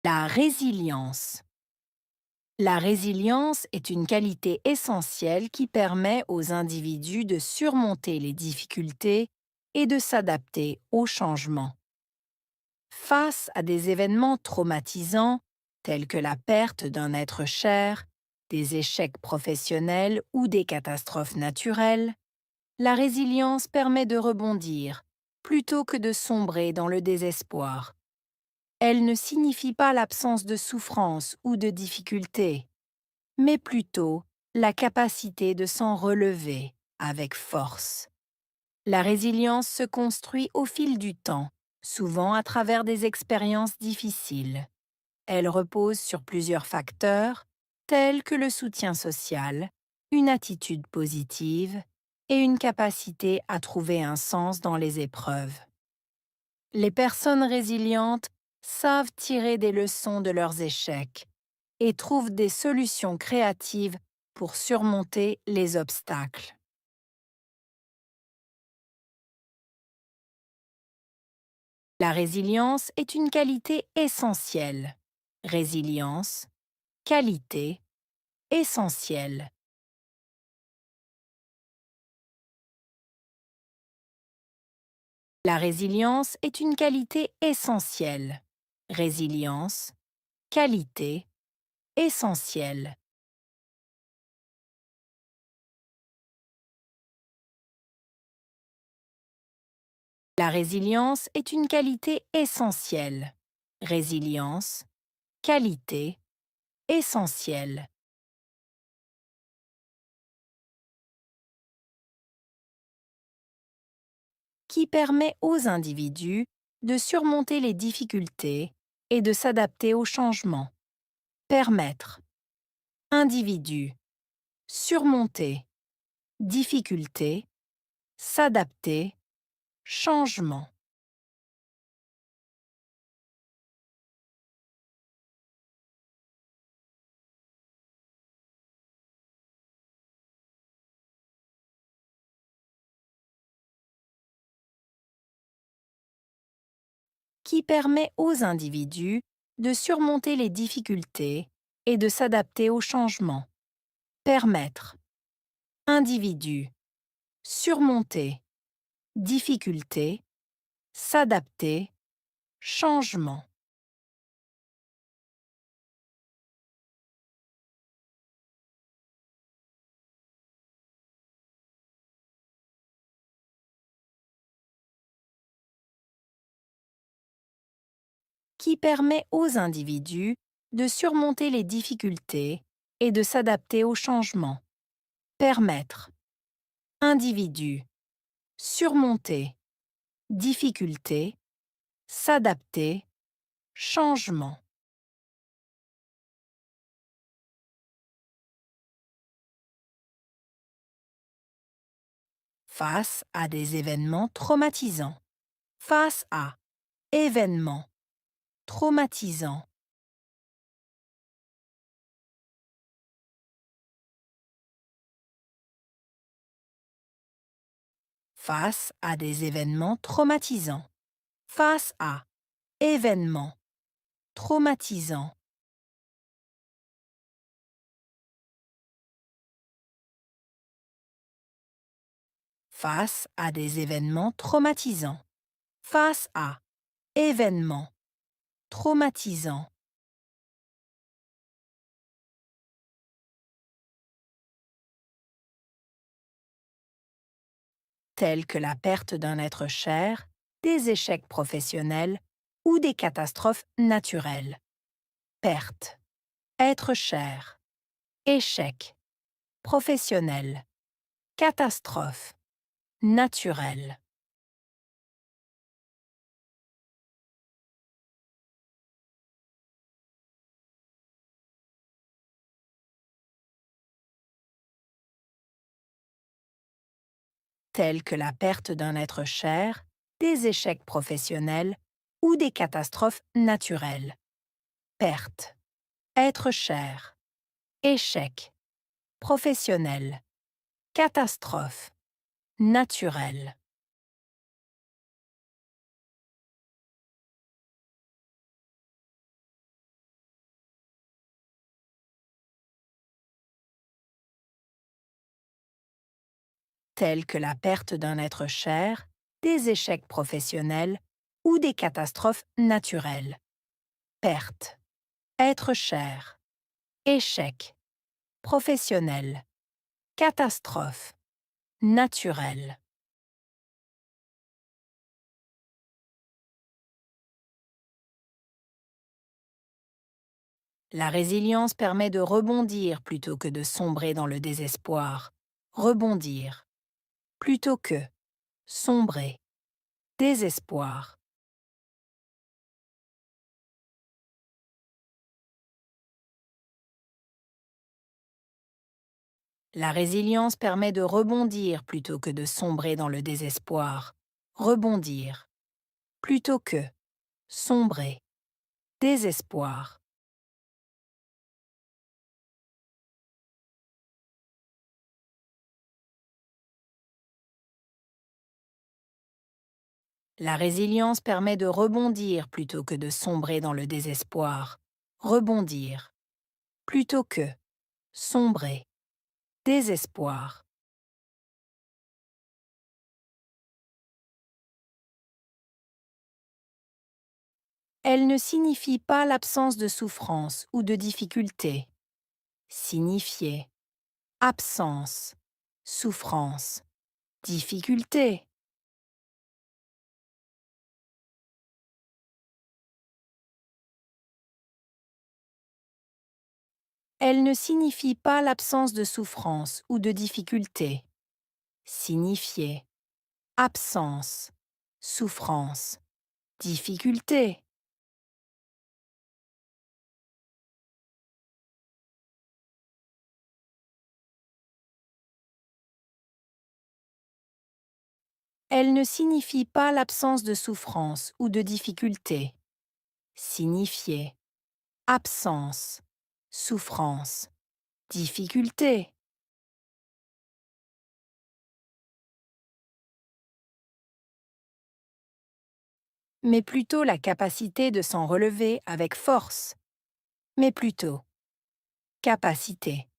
La résilience. La résilience est une qualité essentielle qui permet aux individus de surmonter les difficultés et de s'adapter aux changements. Face à des événements traumatisants, tels que la perte d'un être cher, des échecs professionnels ou des catastrophes naturelles, la résilience permet de rebondir plutôt que de sombrer dans le désespoir. Elle ne signifie pas l'absence de souffrance ou de difficultés, mais plutôt la capacité de s'en relever avec force. La résilience se construit au fil du temps, souvent à travers des expériences difficiles. Elle repose sur plusieurs facteurs, tels que le soutien social, une attitude positive et une capacité à trouver un sens dans les épreuves. Les personnes résilientes savent tirer des leçons de leurs échecs et trouvent des solutions créatives pour surmonter les obstacles. La résilience est une qualité essentielle. Résilience, qualité, essentielle. La résilience est une qualité essentielle. Résilience, qualité, essentielle. La résilience est une qualité essentielle. Résilience, qualité, essentielle. Qui permet aux individus de surmonter les difficultés et de s'adapter aux changements. Permettre. Individu. Surmonter. Difficulté. S'adapter. Changement. Qui permet aux individus de surmonter les difficultés et de s'adapter aux changements. Permettre. Individu. Surmonter. Difficulté. S'adapter. Changement. Qui permet aux individus de surmonter les difficultés et de s'adapter aux changements. Permettre. Individu. Surmonter. Difficulté. S'adapter. Changement. Face à des événements traumatisants. Face à événements traumatisants. Face à des événements traumatisants. Face à événements traumatisants. Face à des événements traumatisants. Face à événements traumatisants. Tels que la perte d'un être cher, des échecs professionnels ou des catastrophes naturelles. Perte. Être cher. Échec. Professionnel. Catastrophe. Naturelle. Tels que la perte d'un être cher, des échecs professionnels ou des catastrophes naturelles. Perte. Être cher. Échec. Professionnel. Catastrophe. Naturelle. tels que la perte d'un être cher, des échecs professionnels ou des catastrophes naturelles. Perte, être cher, échec, professionnel, catastrophe, naturelle. La résilience permet de rebondir plutôt que de sombrer dans le désespoir. Rebondir plutôt que sombrer, désespoir. La résilience permet de rebondir plutôt que de sombrer dans le désespoir. Rebondir plutôt que sombrer, désespoir. La résilience permet de rebondir plutôt que de sombrer dans le désespoir. Rebondir plutôt que sombrer, désespoir. Elle ne signifie pas l'absence de souffrance ou de difficulté. Signifier, absence, souffrance, difficulté. Elle ne signifie pas l'absence de souffrance ou de difficulté. Signifier, absence, souffrance, difficulté. Elle ne signifie pas l'absence de souffrance ou de difficulté. Signifier, absence, souffrance, difficulté. Mais plutôt la capacité de s'en relever avec force. Mais plutôt, capacité,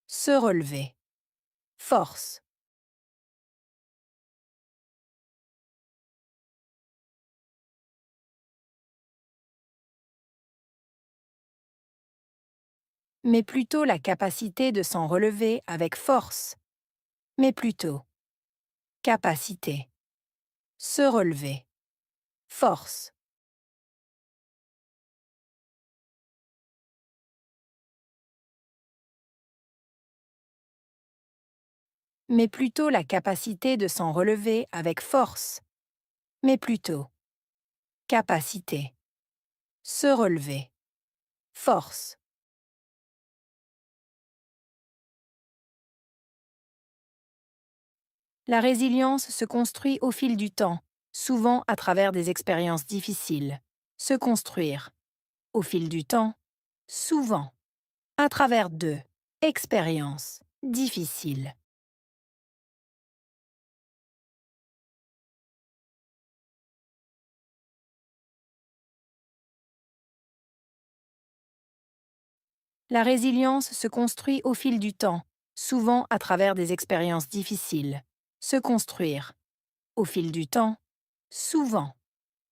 se relever, force. Mais plutôt la capacité de s'en relever avec force. Mais plutôt, capacité, se relever, force. Mais plutôt la capacité de s'en relever avec force. Mais plutôt, capacité, se relever, force. La résilience se construit au fil du temps, souvent à travers des expériences difficiles. Se construire, au fil du temps, souvent, à travers de expériences difficiles. La résilience se construit au fil du temps, souvent à travers des expériences difficiles. Se construire, au fil du temps, souvent,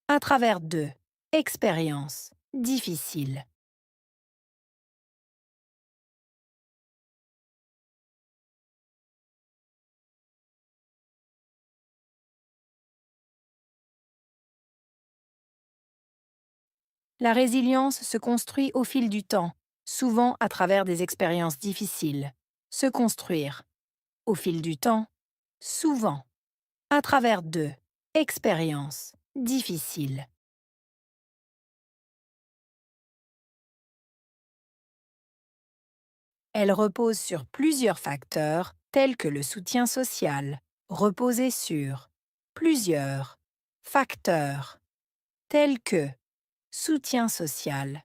à travers de expériences difficiles. La résilience se construit au fil du temps, souvent à travers des expériences difficiles. Se construire, au fil du temps, souvent, à travers de expériences difficiles. Elle repose sur plusieurs facteurs tels que le soutien social. Reposer sur plusieurs facteurs tels que soutien social.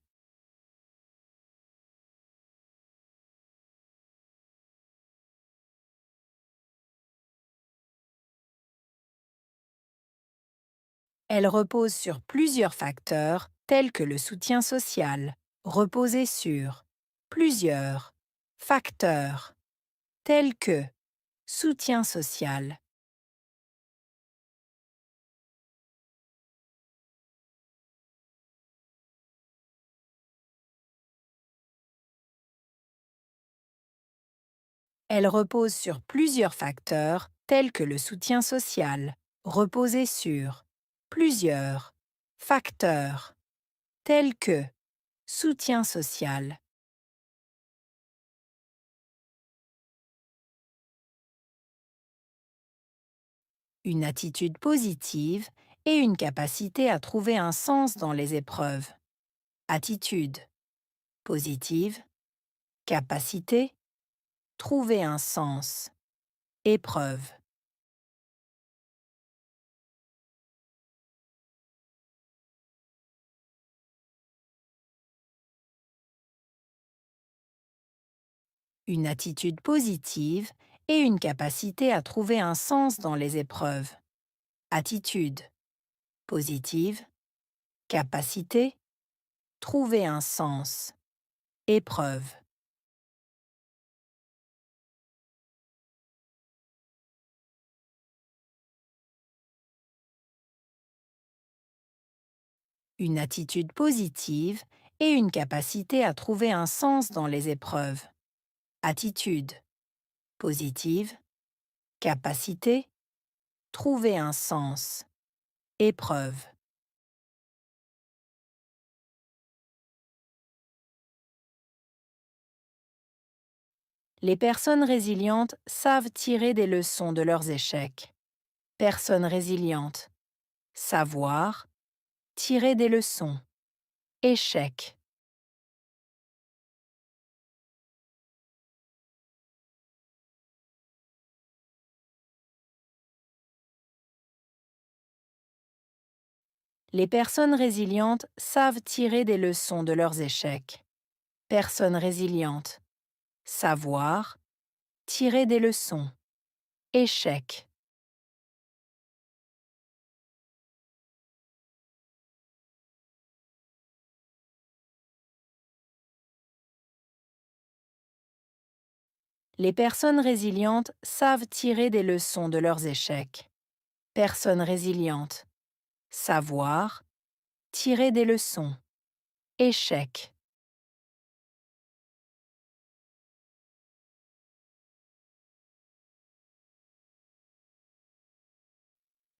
Elle repose sur plusieurs facteurs tels que le soutien social. Reposer sur plusieurs facteurs tels que soutien social. Elle repose sur plusieurs facteurs tels que le soutien social. Reposer sur plusieurs facteurs tels que soutien social, une attitude positive et une capacité à trouver un sens dans les épreuves. Attitude positive, capacité, trouver un sens, épreuve. Une attitude positive et une capacité à trouver un sens dans les épreuves. Attitude positive, capacité, trouver un sens, épreuve. Une attitude positive et une capacité à trouver un sens dans les épreuves. Attitude positive, capacité, trouver un sens, épreuve. Les personnes résilientes savent tirer des leçons de leurs échecs. Personnes résilientes. Savoir, tirer des leçons. Échec. Les personnes résilientes savent tirer des leçons de leurs échecs. Personnes résilientes. Savoir, tirer des leçons. Échec. Les personnes résilientes savent tirer des leçons de leurs échecs. Personnes résilientes. Savoir, tirer des leçons. Échec.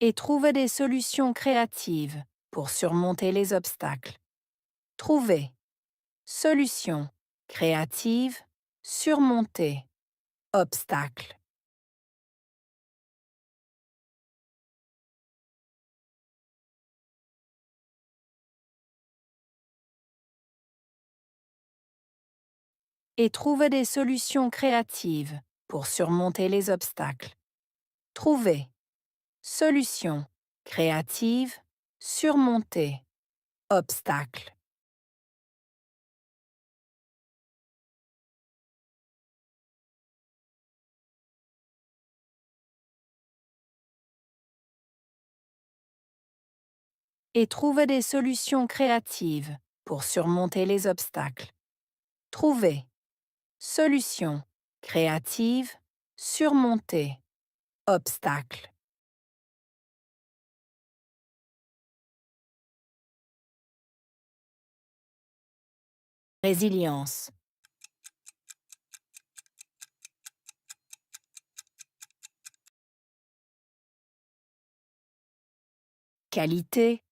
Et trouver des solutions créatives pour surmonter les obstacles. Trouver. Solution. Créative. Surmonter. Obstacle. Et trouver des solutions créatives pour surmonter les obstacles. Trouver. Solution. Créative. Surmonter. Obstacle. Et trouver des solutions créatives pour surmonter les obstacles. Trouver. Solution. Créative. Surmonter. Obstacle. Résilience. Qualité.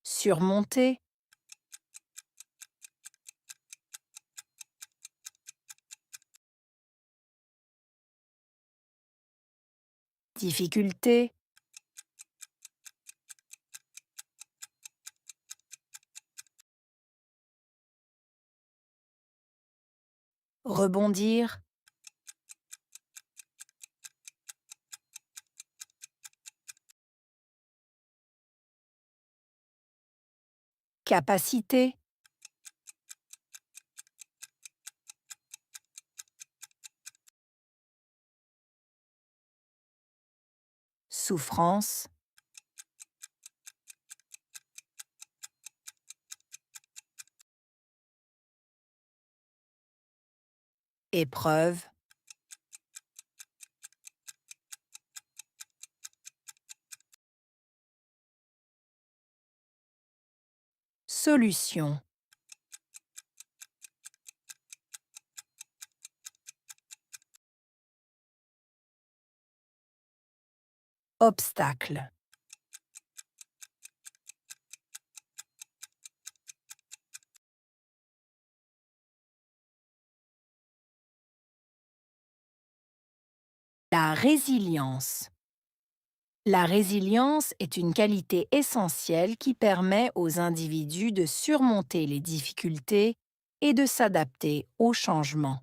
Surmonter. Difficulté. Rebondir. Capacité. Souffrance. épreuve, solution, obstacle. La résilience. La résilience est une qualité essentielle qui permet aux individus de surmonter les difficultés et de s'adapter aux changements.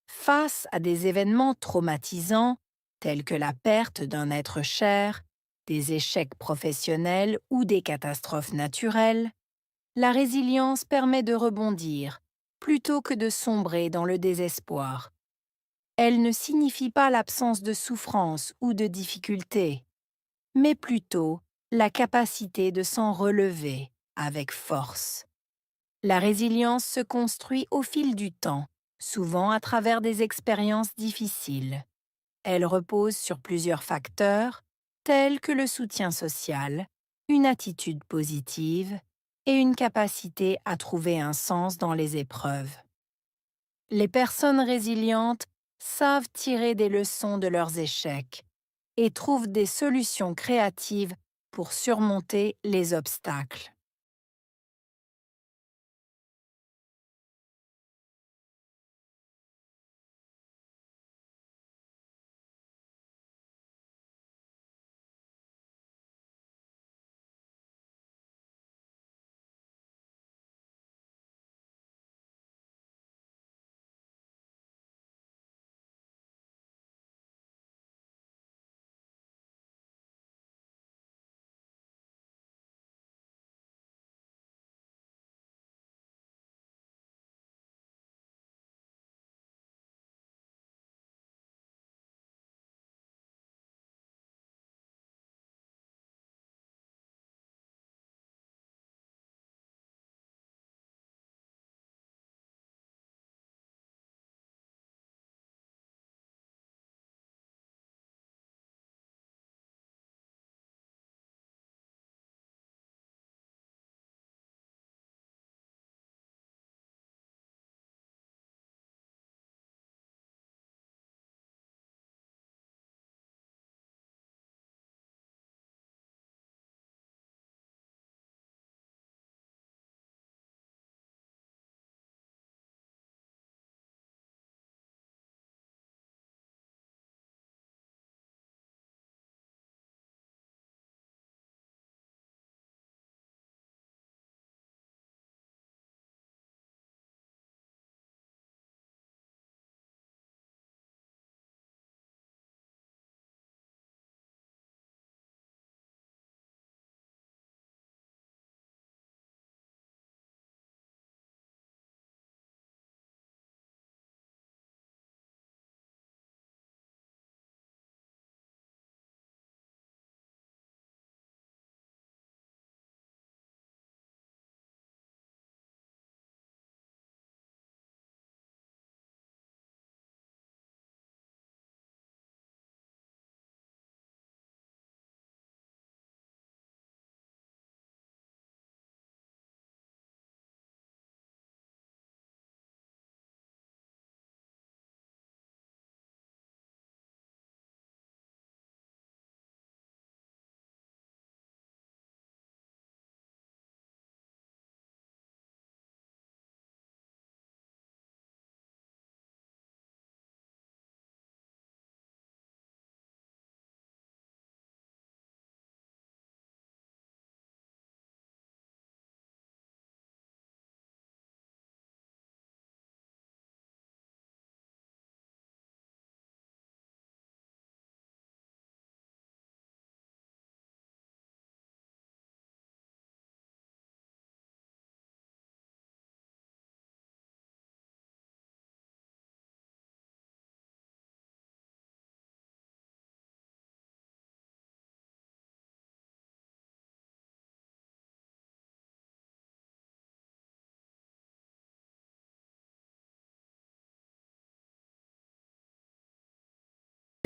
Face à des événements traumatisants, tels que la perte d'un être cher, des échecs professionnels ou des catastrophes naturelles, la résilience permet de rebondir plutôt que de sombrer dans le désespoir. Elle ne signifie pas l'absence de souffrance ou de difficultés, mais plutôt la capacité de s'en relever avec force. La résilience se construit au fil du temps, souvent à travers des expériences difficiles. Elle repose sur plusieurs facteurs, tels que le soutien social, une attitude positive et une capacité à trouver un sens dans les épreuves. Les personnes résilientes savent tirer des leçons de leurs échecs et trouvent des solutions créatives pour surmonter les obstacles.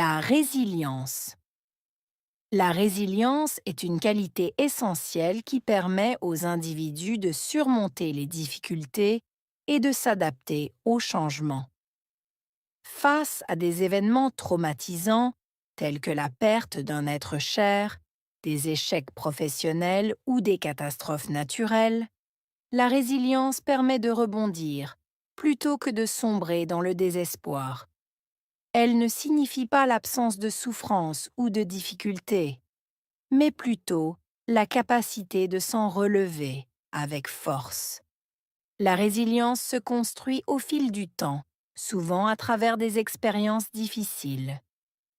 La résilience. La résilience est une qualité essentielle qui permet aux individus de surmonter les difficultés et de s'adapter aux changements. Face à des événements traumatisants, tels que la perte d'un être cher, des échecs professionnels ou des catastrophes naturelles, la résilience permet de rebondir plutôt que de sombrer dans le désespoir. Elle ne signifie pas l'absence de souffrance ou de difficultés, mais plutôt la capacité de s'en relever avec force. La résilience se construit au fil du temps, souvent à travers des expériences difficiles.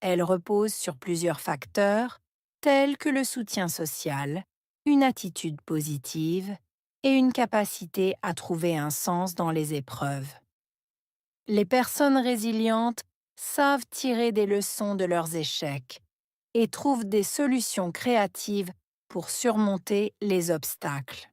Elle repose sur plusieurs facteurs, tels que le soutien social, une attitude positive et une capacité à trouver un sens dans les épreuves. Les personnes résilientes savent tirer des leçons de leurs échecs et trouvent des solutions créatives pour surmonter les obstacles.